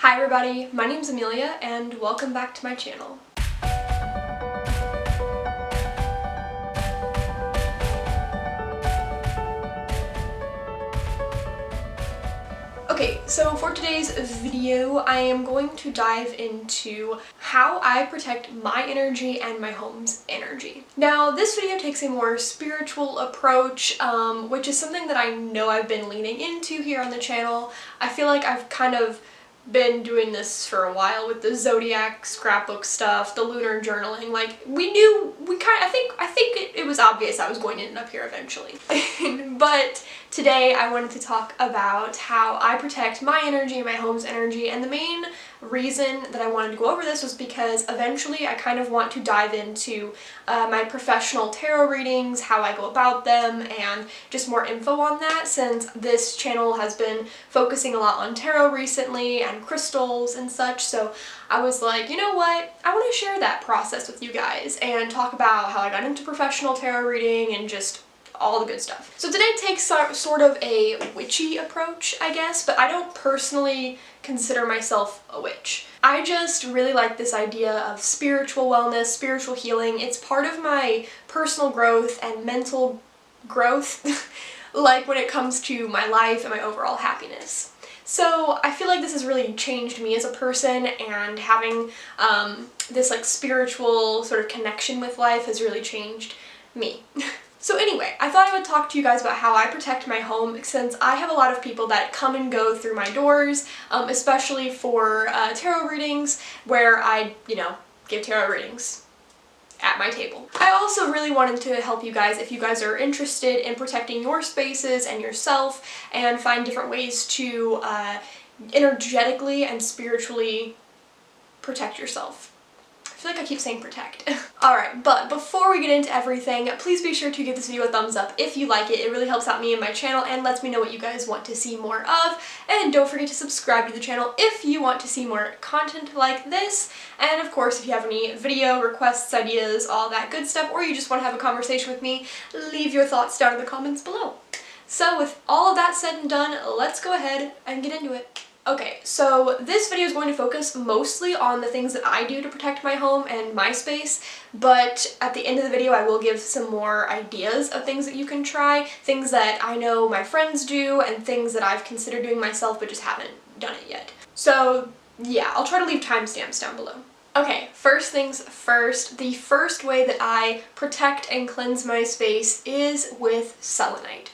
Hi everybody, my name's Amelia and welcome back to my channel. Okay, so for today's video, I am going to dive into how I protect my energy and my home's energy. Now, this video takes a more spiritual approach, which is something that I know I've been leaning into here on the channel. I feel like I've kind of been doing this for a while with the zodiac scrapbook stuff, the lunar journaling. Like, I think it was obvious I was going to end up here eventually. But today I wanted to talk about how I protect my energy and my home's energy, and the main reason that I wanted to go over this was because eventually I kind of want to dive into my professional tarot readings, how I go about them, and just more info on that, since this channel has been focusing a lot on tarot recently and crystals and such. So I was like, you know what, I want to share that process with you guys and talk about how I got into professional tarot reading and just all the good stuff. So today takes sort of a witchy approach, I guess, but I don't personally consider myself a witch. I just really like this idea of spiritual wellness, spiritual healing. It's part of my personal growth and mental growth, like when it comes to my life and my overall happiness. So I feel like this has really changed me as a person, and having this like spiritual sort of connection with life has really changed me. So anyway, I thought I would talk to you guys about how I protect my home, since I have a lot of people that come and go through my doors, especially for tarot readings, where I, give tarot readings at my table. I also really wanted to help you guys if you guys are interested in protecting your spaces and yourself, and find different ways to energetically and spiritually protect yourself. I feel like I keep saying protect. Alright, but before we get into everything, please be sure to give this video a thumbs up if you like it. It really helps out me and my channel and lets me know what you guys want to see more of. And don't forget to subscribe to the channel if you want to see more content like this. And of course, if you have any video requests, ideas, all that good stuff, or you just want to have a conversation with me, leave your thoughts down in the comments below. So with all of that said and done, let's go ahead and get into it. Okay, so this video is going to focus mostly on the things that I do to protect my home and my space, but at the end of the video I will give some more ideas of things that you can try, things that I know my friends do, and things that I've considered doing myself but just haven't done it yet. So yeah, I'll try to leave timestamps down below. Okay, first things first, the first way that I protect and cleanse my space is with selenite.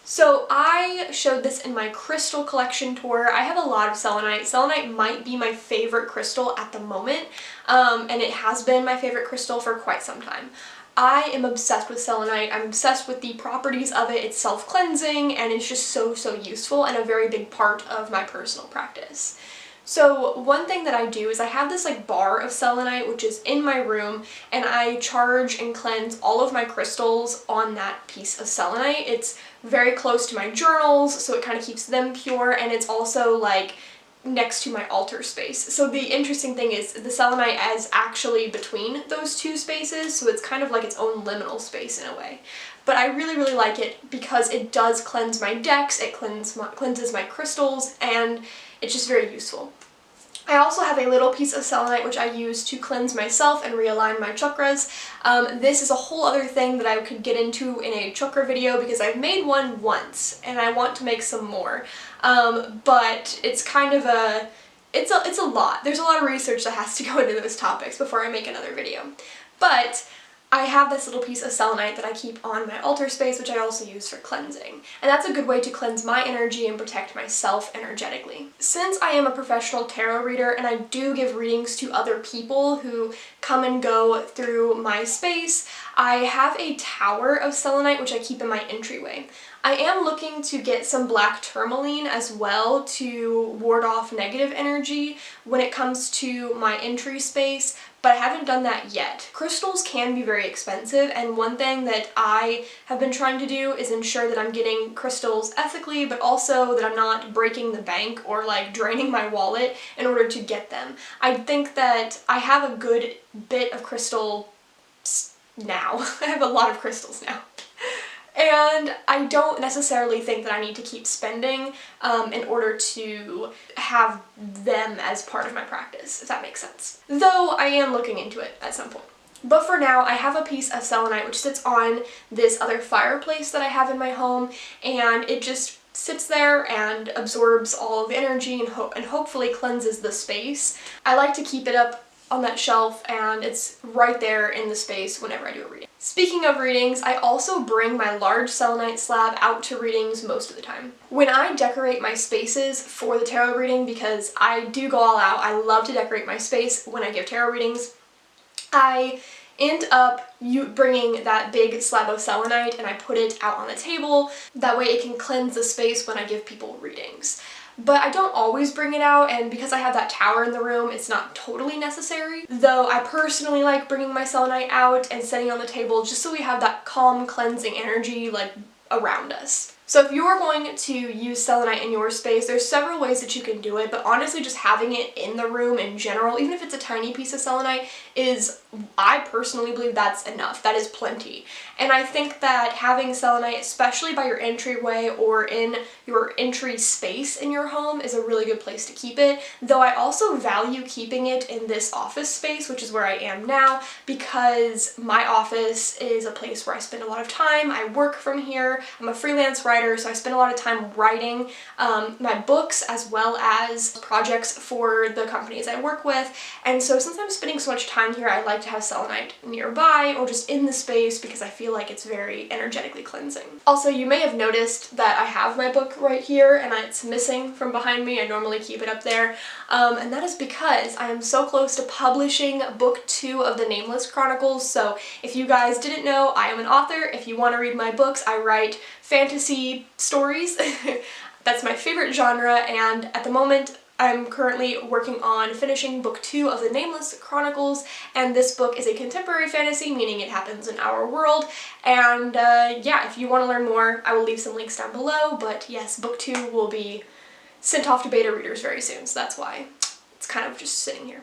So I showed this in my crystal collection tour. I have a lot of selenite. Selenite might be my favorite crystal at the moment, and it has been my favorite crystal for quite some time. I am obsessed with selenite. I'm obsessed with the properties of it. It's self-cleansing, and it's just so useful and a very big part of my personal practice. So one thing that I do is I have this like bar of selenite which is in my room, and I charge and cleanse all of my crystals on that piece of selenite. It's very close to my journals, so it kind of keeps them pure, and it's also like next to my altar space. So the interesting thing is the selenite is actually between those two spaces, so it's kind of like its own liminal space in a way. But I really like it because it does cleanse my decks, it cleanses my crystals, and it's just very useful. I also have a little piece of selenite which I use to cleanse myself and realign my chakras. This is a whole other thing that I could get into in a chakra video because I've made one once and I want to make some more. But it's kind of it's a lot. There's a lot of research that has to go into those topics before I make another video. But I have this little piece of selenite that I keep on my altar space, which I also use for cleansing. And that's a good way to cleanse my energy and protect myself energetically. Since I am a professional tarot reader and I do give readings to other people who come and go through my space, I have a tower of selenite which I keep in my entryway. I am looking to get some black tourmaline as well to ward off negative energy when it comes to my entry space, but I haven't done that yet. Crystals can be very expensive, and one thing that I have been trying to do is ensure that I'm getting crystals ethically, but also that I'm not breaking the bank or like draining my wallet in order to get them. I think that I have a good bit of crystal now. I have a lot of crystals now. And I don't necessarily think that I need to keep spending in order to have them as part of my practice, if that makes sense. Though I am looking into it at some point. But for now, I have a piece of selenite which sits on this other fireplace that I have in my home, and it just sits there and absorbs all of the energy and hopefully cleanses the space. I like to keep it up on that shelf, and it's right there in the space whenever I do a reading. Speaking of readings, I also bring my large selenite slab out to readings most of the time. When I decorate my spaces for the tarot reading, because I do go all out, I love to decorate my space when I give tarot readings, I end up bringing that big slab of selenite and I put it out on the table. That way it can cleanse the space when I give people readings. But I don't always bring it out, and because I have that tower in the room, it's not totally necessary. Though I personally like bringing my selenite out and setting it on the table just so we have that calm, cleansing energy like around us. So if you're going to use selenite in your space, there's several ways that you can do it, but honestly just having it in the room in general, even if it's a tiny piece of selenite, I personally believe that's enough. That is plenty. And I think that having selenite, especially by your entryway or in your entry space in your home, is a really good place to keep it. Though I also value keeping it in this office space, which is where I am now, because my office is a place where I spend a lot of time. I work from here. I'm a freelance writer, so I spend a lot of time writing my books as well as projects for the companies I work with. And so since I'm spending so much time here, I like to have selenite nearby or just in the space because I feel like it's very energetically cleansing. Also, you may have noticed that I have my book right here and it's missing from behind me. I normally keep it up there. And that is because I am so close to publishing book 2 of the Nameless Chronicles. So if you guys didn't know, I am an author. If you want to read my books, I write fantasy stories. That's my favorite genre, and at the moment I'm currently working on finishing book 2 of the Nameless Chronicles, and this book is a contemporary fantasy, meaning it happens in our world. And yeah, if you want to learn more, I will leave some links down below, but yes, book 2 will be sent off to beta readers very soon, so that's why it's kind of just sitting here.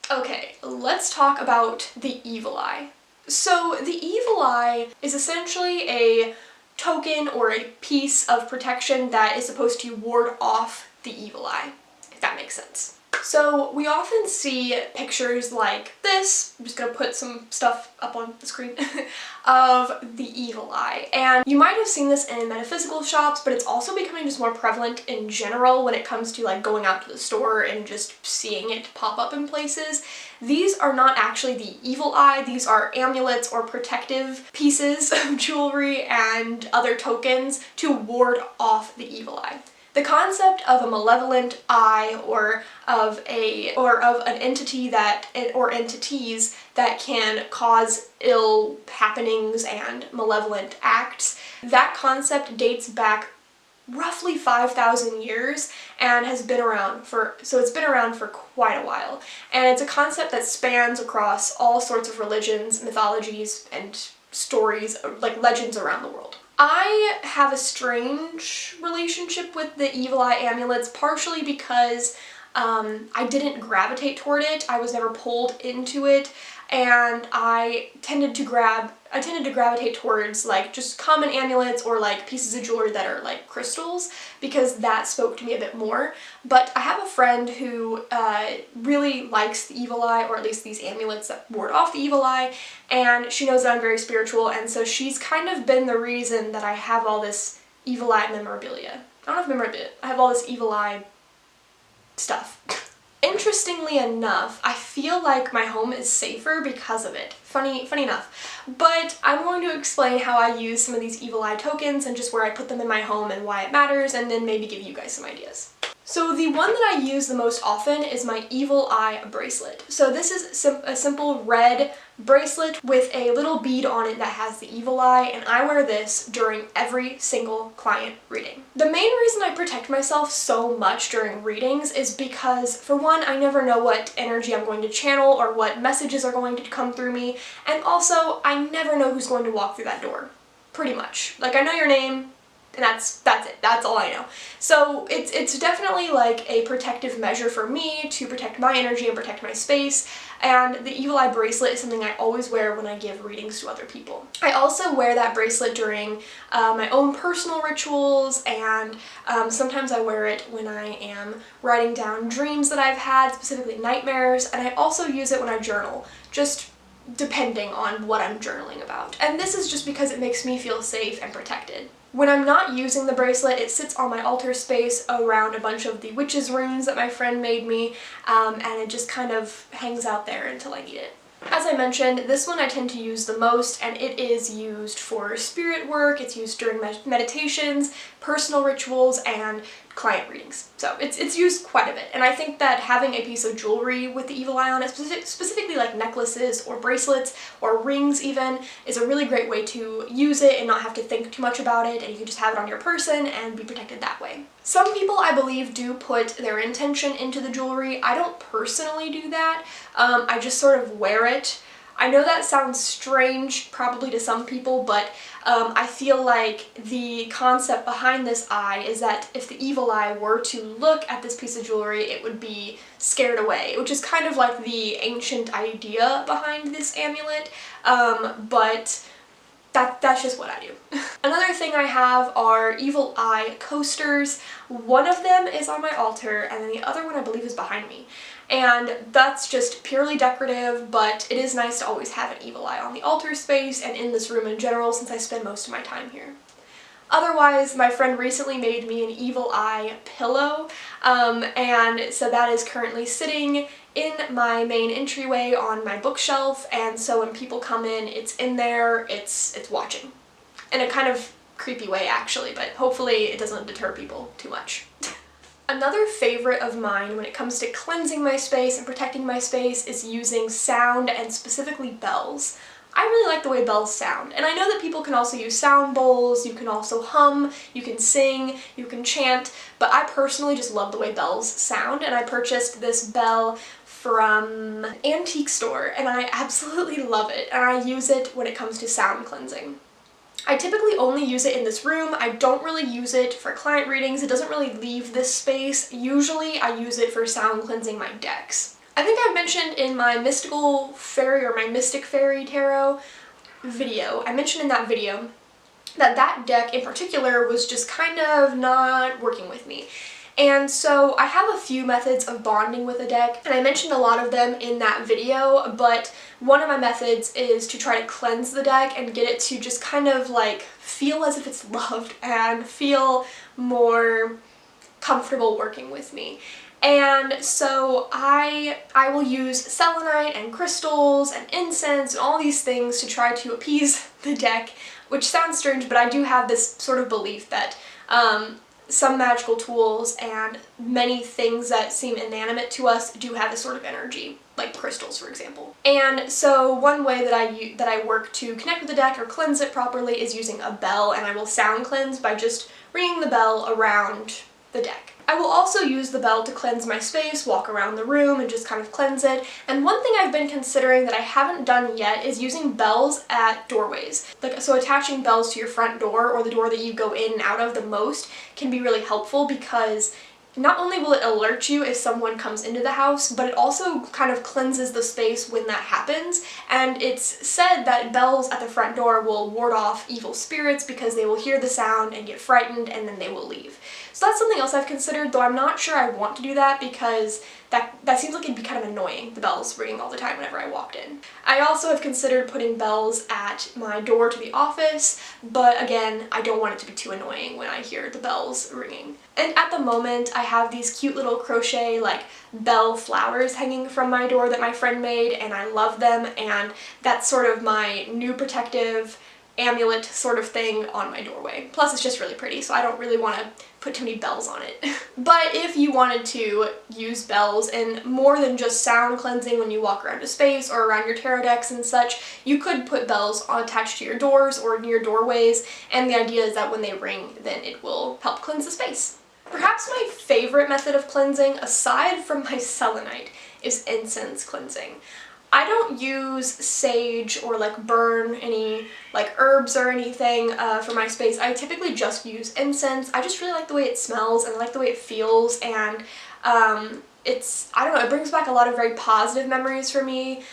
Okay, let's talk about the evil eye. So the evil eye is essentially a token or a piece of protection that is supposed to ward off the evil eye, if that makes sense. So we often see pictures like this, I'm just gonna put some stuff up on the screen, of the evil eye. And you might have seen this in metaphysical shops, but it's also becoming just more prevalent in general when it comes to like going out to the store and just seeing it pop up in places. These are not actually the evil eye, these are amulets or protective pieces of jewelry and other tokens to ward off the evil eye. The concept of a malevolent eye or of an entity or entities that can cause ill happenings and malevolent acts, that concept dates back roughly 5,000 years and has been around for quite a while. And it's a concept that spans across all sorts of religions, mythologies, and stories, like legends around the world. I have a strange relationship with the evil eye amulets, partially because I didn't gravitate toward it. I was never pulled into it, and I tended to gravitate towards like just common amulets or like pieces of jewelry that are like crystals, because that spoke to me a bit more. But I have a friend who really likes the evil eye, or at least these amulets that ward off the evil eye, and she knows that I'm very spiritual, and so she's kind of been the reason that I have all this evil eye memorabilia. I don't know if memorabilia, I have all this evil eye stuff. Interestingly enough, I feel like my home is safer because of it. Funny enough. But I'm going to explain how I use some of these evil eye tokens and just where I put them in my home and why it matters, and then maybe give you guys some ideas. So the one that I use the most often is my evil eye bracelet. So this is a simple red bracelet with a little bead on it that has the evil eye, and I wear this during every single client reading. The main reason I protect myself so much during readings is because, for one, I never know what energy I'm going to channel or what messages are going to come through me, and also I never know who's going to walk through that door. Pretty much. Like, I know your name, And that's it. That's all I know. So it's definitely like a protective measure for me to protect my energy and protect my space. And the evil eye bracelet is something I always wear when I give readings to other people. I also wear that bracelet during my own personal rituals, and sometimes I wear it when I am writing down dreams that I've had, specifically nightmares, and I also use it when I journal, just depending on what I'm journaling about. And this is just because it makes me feel safe and protected. When I'm not using the bracelet, it sits on my altar space around a bunch of the witch's runes that my friend made me, and it just kind of hangs out there until I need it. As I mentioned, this one I tend to use the most, and it is used for spirit work, it's used during meditations, personal rituals, and client readings. So it's used quite a bit, and I think that having a piece of jewelry with the evil eye on it, specifically like necklaces or bracelets or rings even, is a really great way to use it and not have to think too much about it, and you can just have it on your person and be protected that way. Some people, I believe, do put their intention into the jewelry. I don't personally do that. I just sort of wear it. I know that sounds strange probably to some people, but I feel like the concept behind this eye is that if the evil eye were to look at this piece of jewelry, it would be scared away, which is kind of like the ancient idea behind this amulet, but that's just what I do. Another thing I have are evil eye coasters. One of them is on my altar, and then the other one I believe is behind me. And that's just purely decorative, but it is nice to always have an evil eye on the altar space and in this room in general, since I spend most of my time here. Otherwise, my friend recently made me an evil eye pillow, and so that is currently sitting in my main entryway on my bookshelf, and so when people come in, it's in there, it's watching. In a kind of creepy way, actually, but hopefully it doesn't deter people too much. Another favorite of mine when it comes to cleansing my space and protecting my space is using sound, and specifically bells. I really like the way bells sound, and I know that people can also use sound bowls, you can also hum, you can sing, you can chant, but I personally just love the way bells sound, and I purchased this bell from an antique store, and I absolutely love it, and I use it when it comes to sound cleansing. I typically only use it in this room. I don't really use it for client readings. It doesn't really leave this space. Usually I use it for sound cleansing my decks. I think I've mentioned in my mystical fairy or my mystic fairy tarot video, I mentioned in that video that that deck in particular was just kind of not working with me. And so I have a few methods of bonding with a deck, and I mentioned a lot of them in that video, but one of my methods is to try to cleanse the deck and get it to just kind of like feel as if it's loved and feel more comfortable working with me. And so I will use selenite and crystals and incense and all these things to try to appease the deck, which sounds strange, but I do have this sort of belief that some magical tools and many things that seem inanimate to us do have this sort of energy, like crystals, for example. And so one way that I work to connect with the deck or cleanse it properly is using a bell, and I will sound cleanse by just ringing the bell around the deck. I will also use the bell to cleanse my space, walk around the room, and just kind of cleanse it. And one thing I've been considering that I haven't done yet is using bells at doorways. So attaching bells to your front door or the door that you go in and out of the most can be really helpful, because not only will it alert you if someone comes into the house, but it also kind of cleanses the space when that happens. And it's said that bells at the front door will ward off evil spirits because they will hear the sound and get frightened, and then they will leave. So that's something else I've considered, though I'm not sure I want to do that because that seems like it'd be kind of annoying, the bells ringing all the time whenever I walked in. I also have considered putting bells at my door to the office, but again, I don't want it to be too annoying when I hear the bells ringing. And at the moment, I have these cute little crochet like bell flowers hanging from my door that my friend made, and I love them, and that's sort of my new protective amulet sort of thing on my doorway. Plus it's just really pretty, so I don't really want to put too many bells on it. But if you wanted to use bells in more than just sound cleansing when you walk around a space or around your tarot decks and such, you could put bells attached to your doors or near doorways, and the idea is that when they ring, then it will help cleanse the space. Perhaps my favorite method of cleansing, aside from my selenite, is incense cleansing. I don't use sage or like burn any like herbs or anything for my space. I typically just use incense. I just really like the way it smells and I like the way it feels, and I don't know, it brings back a lot of very positive memories for me,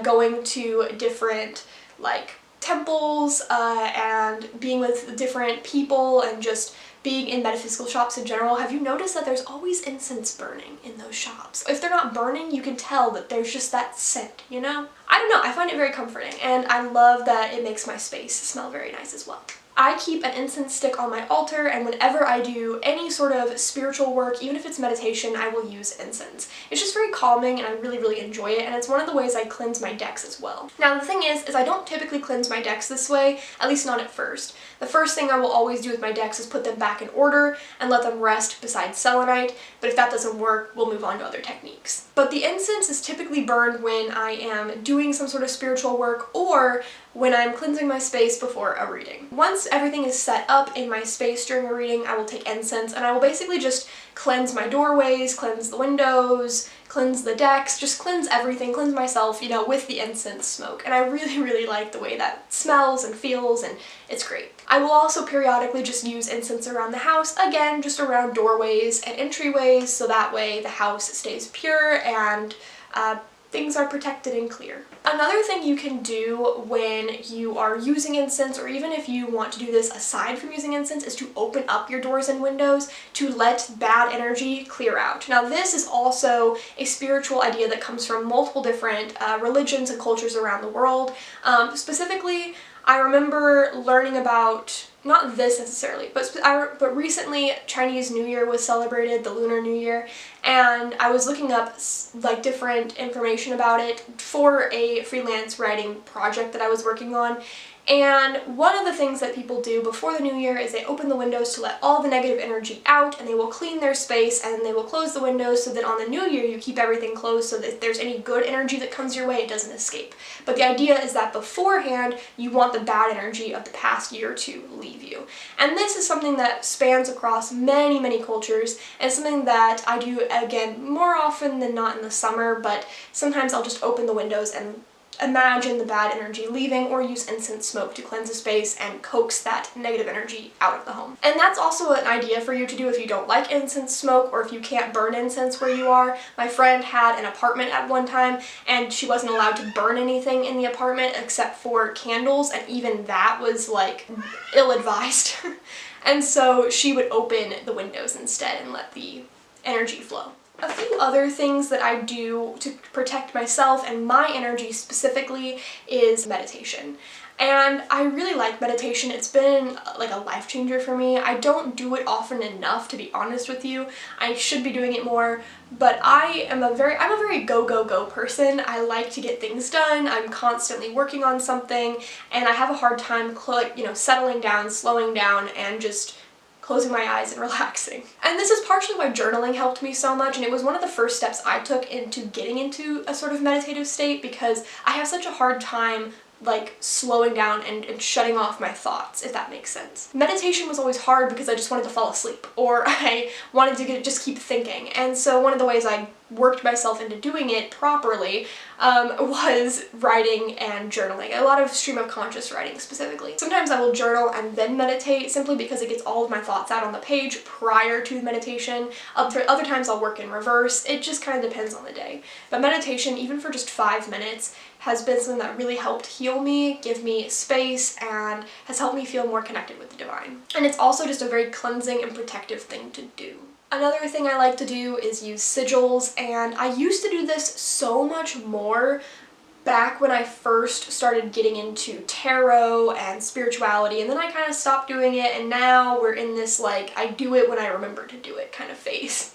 going to different like temples and being with different people and just being in metaphysical shops in general. Have you noticed that there's always incense burning in those shops? If they're not burning, you can tell that there's just that scent, you know? I don't know, I find it very comforting, and I love that it makes my space smell very nice as well. I keep an incense stick on my altar, and whenever I do any sort of spiritual work, even if it's meditation, I will use incense. It's just very calming and I really, really enjoy it, and it's one of the ways I cleanse my decks as well. Now the thing is I don't typically cleanse my decks this way, at least not at first. The first thing I will always do with my decks is put them back in order and let them rest beside selenite, but if that doesn't work, we'll move on to other techniques. But the incense is typically burned when I am doing some sort of spiritual work or when I'm cleansing my space before a reading. Once everything is set up in my space during a reading, I will take incense and I will basically just cleanse my doorways, cleanse the windows, cleanse the decks, just cleanse everything, cleanse myself, you know, with the incense smoke. And I really, really like the way that smells and feels, and it's great. I will also periodically just use incense around the house, again, just around doorways and entryways, so that way the house stays pure and things are protected and clear. Another thing you can do when you are using incense, or even if you want to do this aside from using incense, is to open up your doors and windows to let bad energy clear out. Now this is also a spiritual idea that comes from multiple different religions and cultures around the world. Specifically, I remember learning about, not this necessarily, but recently Chinese New Year was celebrated, the Lunar New Year, and I was looking up like different information about it for a freelance writing project that I was working on. And one of the things that people do before the new year is they open the windows to let all the negative energy out, and they will clean their space, and they will close the windows so that on the new year you keep everything closed so that if there's any good energy that comes your way, it doesn't escape. But the idea is that beforehand, you want the bad energy of the past year to leave you. And this is something that spans across many, many cultures, and something that I do, again, more often than not in the summer, but sometimes I'll just open the windows and imagine the bad energy leaving, or use incense smoke to cleanse a space and coax that negative energy out of the home. And that's also an idea for you to do if you don't like incense smoke, or if you can't burn incense where you are. My friend had an apartment at one time and she wasn't allowed to burn anything in the apartment except for candles, and even that was like ill-advised. And so she would open the windows instead and let the energy flow. A few other things that I do to protect myself and my energy specifically is meditation. And I really like meditation. It's been like a life changer for me. I don't do it often enough, to be honest with you. I should be doing it more, but I'm a very go, go, go person. I like to get things done. I'm constantly working on something, and I have a hard time settling down, slowing down, and just closing my eyes and relaxing. And this is partially why journaling helped me so much, and it was one of the first steps I took into getting into a sort of meditative state, because I have such a hard time like slowing down and shutting off my thoughts, if that makes sense. Meditation was always hard because I just wanted to fall asleep, or I wanted to just keep thinking. And so one of the ways I worked myself into doing it properly was writing and journaling. A lot of stream of conscious writing specifically. Sometimes I will journal and then meditate, simply because it gets all of my thoughts out on the page prior to meditation. Other times I'll work in reverse. It just kind of depends on the day. But meditation, even for just 5 minutes, has been something that really helped heal me, give me space, and has helped me feel more connected with the divine. And it's also just a very cleansing and protective thing to do. Another thing I like to do is use sigils, and I used to do this so much more back when I first started getting into tarot and spirituality, and then I kind of stopped doing it, and now we're in this like I do it when I remember to do it kind of phase.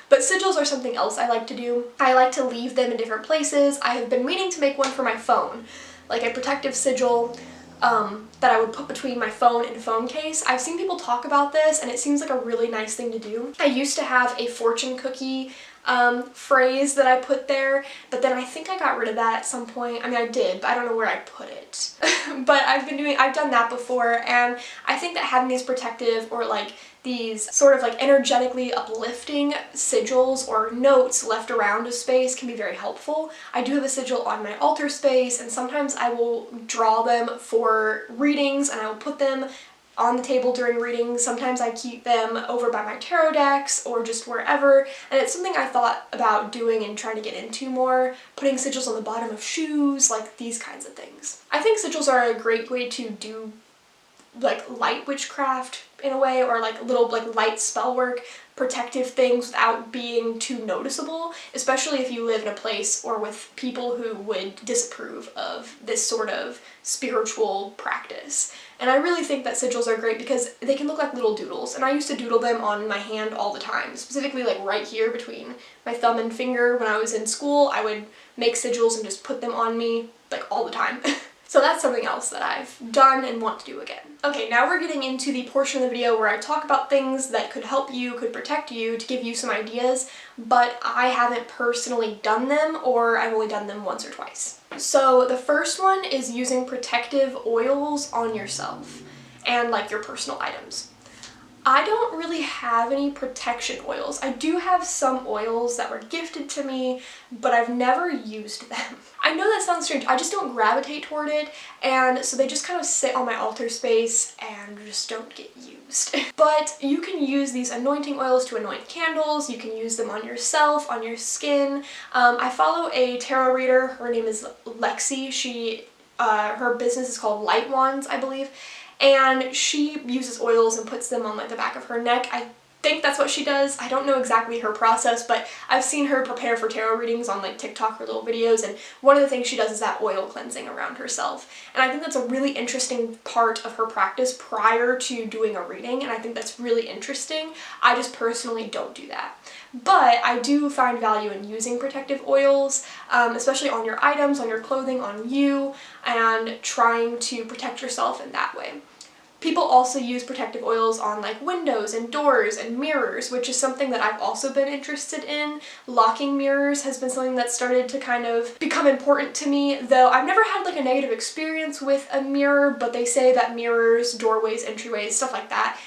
But sigils are something else I like to do. I like to leave them in different places. I have been meaning to make one for my phone, like a protective sigil that I would put between my phone and phone case. I've seen people talk about this, and it seems like a really nice thing to do. I used to have a fortune cookie phrase that I put there, but then I think I got rid of that at some point. I mean, I did, but I don't know where I put it. But I've done that before, and I think that having these protective or like these sort of like energetically uplifting sigils or notes left around a space can be very helpful. I do have a sigil on my altar space, and sometimes I will draw them for readings and I will put them on the table during readings. Sometimes I keep them over by my tarot decks or just wherever, and it's something I thought about doing and trying to get into more, putting sigils on the bottom of shoes, like these kinds of things. I think sigils are a great way to do like light witchcraft in a way, or like little like light spell work, protective things without being too noticeable, especially if you live in a place or with people who would disapprove of this sort of spiritual practice. And I really think that sigils are great because they can look like little doodles, and I used to doodle them on my hand all the time, specifically like right here between my thumb and finger. When I was in school, I would make sigils and just put them on me like all the time. So that's something else that I've done and want to do again. Okay, now we're getting into the portion of the video where I talk about things that could help you, could protect you, to give you some ideas, but I haven't personally done them, or I've only done them once or twice. So the first one is using protective oils on yourself and like your personal items. I don't really have any protection oils. I do have some oils that were gifted to me, but I've never used them. I know that sounds strange. I just don't gravitate toward it, and so they just kind of sit on my altar space and just don't get used. But you can use these anointing oils to anoint candles. You can use them on yourself, on your skin. I follow a tarot reader. Her name is Lexi. Her business is called Light Wands, I believe. And she uses oils and puts them on like the back of her neck. I think that's what she does. I don't know exactly her process, but I've seen her prepare for tarot readings on like TikTok or little videos, and one of the things she does is that oil cleansing around herself. And I think that's a really interesting part of her practice prior to doing a reading, and I think that's really interesting. I just personally don't do that. But I do find value in using protective oils, especially on your items, on your clothing, on you, and trying to protect yourself in that way. People also use protective oils on like windows and doors and mirrors, which is something that I've also been interested in. Locking mirrors has been something that started to kind of become important to me, though I've never had like a negative experience with a mirror, but they say that mirrors, doorways, entryways, stuff like that,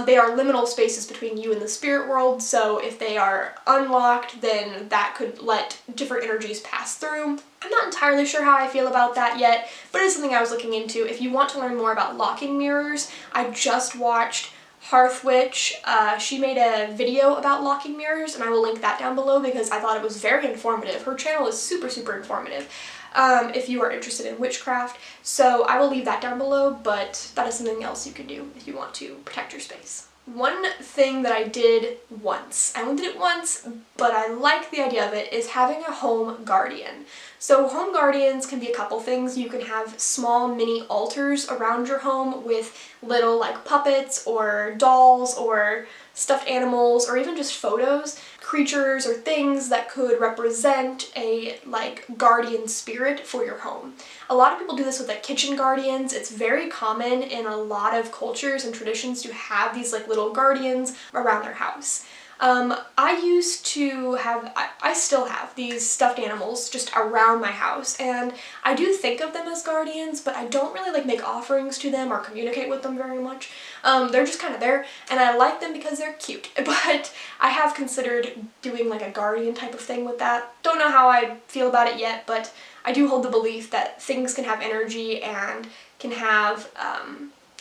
they are liminal spaces between you and the spirit world, so if they are unlocked, then that could let different energies pass through. I'm not entirely sure how I feel about that yet, but it is something I was looking into. If you want to learn more about locking mirrors, I just watched Hearth Witch. She made a video about locking mirrors, and I will link that down below because I thought it was very informative. Her channel is super, super informative if you are interested in witchcraft. So I will leave that down below, but that is something else you can do if you want to protect your space. One thing that I did once, I only did it once, but I like the idea of it, is having a home guardian. So home guardians can be a couple things. You can have small mini altars around your home with little like puppets or dolls or stuffed animals, or even just photos, creatures or things that could represent a like guardian spirit for your home. A lot of people do this with like kitchen guardians. It's very common in a lot of cultures and traditions to have these like little guardians around their house. I used to have, I still have these stuffed animals just around my house, and I do think of them as guardians, but I don't really like make offerings to them or communicate with them very much. They're just kind of there, and I like them because they're cute, but I have considered doing like a guardian type of thing with that. Don't know how I feel about it yet, but I do hold the belief that things can have energy and can have,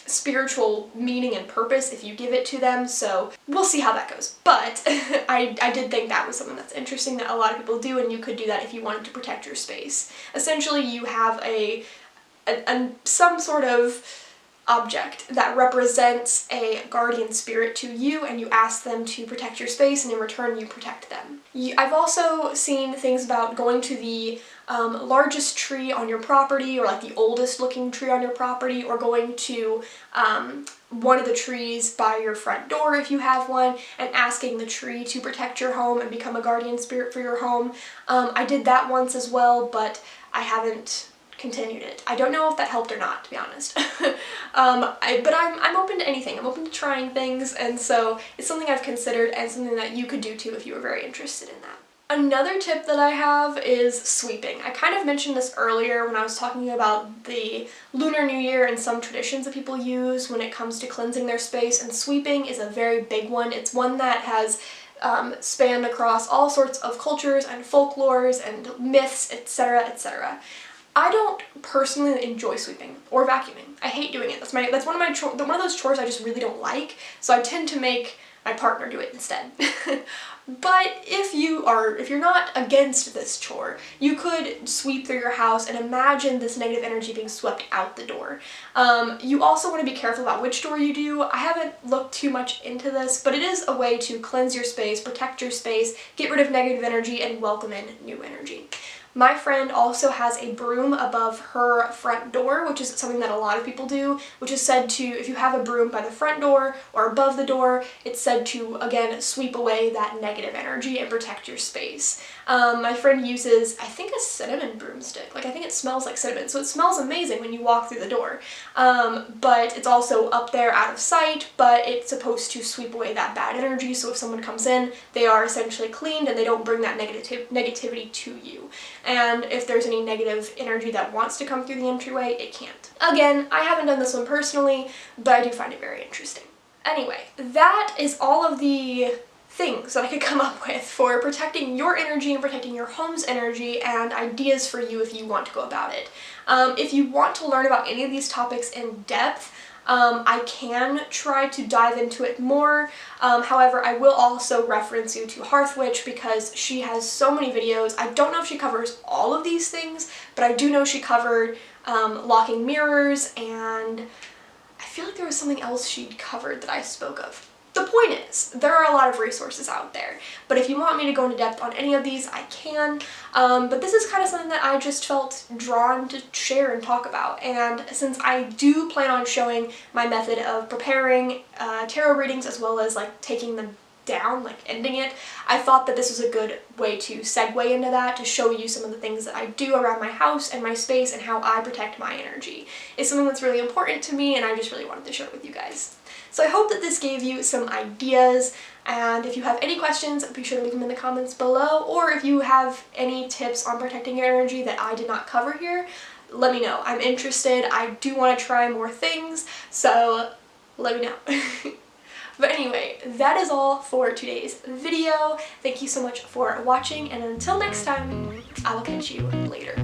spiritual meaning and purpose if you give it to them, so we'll see how that goes. But I did think that was something that's interesting that a lot of people do, and you could do that if you wanted to protect your space. Essentially, you have some sort of object that represents a guardian spirit to you, and you ask them to protect your space, and in return you protect them. I've also seen things about going to the largest tree on your property, or like the oldest looking tree on your property, or going to one of the trees by your front door if you have one, and asking the tree to protect your home and become a guardian spirit for your home. I did that once as well, but I haven't continued it. I don't know if that helped or not, to be honest. But I'm open to anything. I'm open to trying things, and so it's something I've considered and something that you could do too if you were very interested in that. Another tip that I have is sweeping. I kind of mentioned this earlier when I was talking about the Lunar New Year and some traditions that people use when it comes to cleansing their space, and sweeping is a very big one. It's one that has spanned across all sorts of cultures and folklores and myths, etc., etc. I don't personally enjoy sweeping or vacuuming. I hate doing it. That's one of those chores I just really don't like. So I tend to make my partner do it instead. But if you're not against this chore, you could sweep through your house and imagine this negative energy being swept out the door. You also want to be careful about which door you do. I haven't looked too much into this, but it is a way to cleanse your space, protect your space, get rid of negative energy, and welcome in new energy. My friend also has a broom above her front door, which is something that a lot of people do, which is said to, if you have a broom by the front door or above the door, it's said to, again, sweep away that negative energy and protect your space. My friend uses, I think, a cinnamon broomstick. Like, I think it smells like cinnamon, so it smells amazing when you walk through the door. But it's also up there out of sight, but it's supposed to sweep away that bad energy, so if someone comes in, they are essentially cleaned and they don't bring that negativity to you. And if there's any negative energy that wants to come through the entryway, it can't. Again, I haven't done this one personally, but I do find it very interesting. Anyway, that is all of the things that I could come up with for protecting your energy and protecting your home's energy, and ideas for you if you want to go about it. If you want to learn about any of these topics in depth, I can try to dive into it more. However, I will also reference you to Hearth Witch because she has so many videos. I don't know if she covers all of these things, but I do know she covered locking mirrors, and I feel like there was something else she'd covered that I spoke of. The point is, there are a lot of resources out there, but if you want me to go into depth on any of these, I can. But this is kind of something that I just felt drawn to share and talk about, and since I do plan on showing my method of preparing tarot readings as well as like taking them down, like ending it, I thought that this was a good way to segue into that, to show you some of the things that I do around my house and my space and how I protect my energy. It's something that's really important to me, and I just really wanted to share it with you guys. So I hope that this gave you some ideas, and if you have any questions, be sure to leave them in the comments below, or if you have any tips on protecting your energy that I did not cover here, let me know. I'm interested. I do want to try more things, so let me know. But anyway, that is all for today's video. Thank you so much for watching, and until next time, I will catch you later.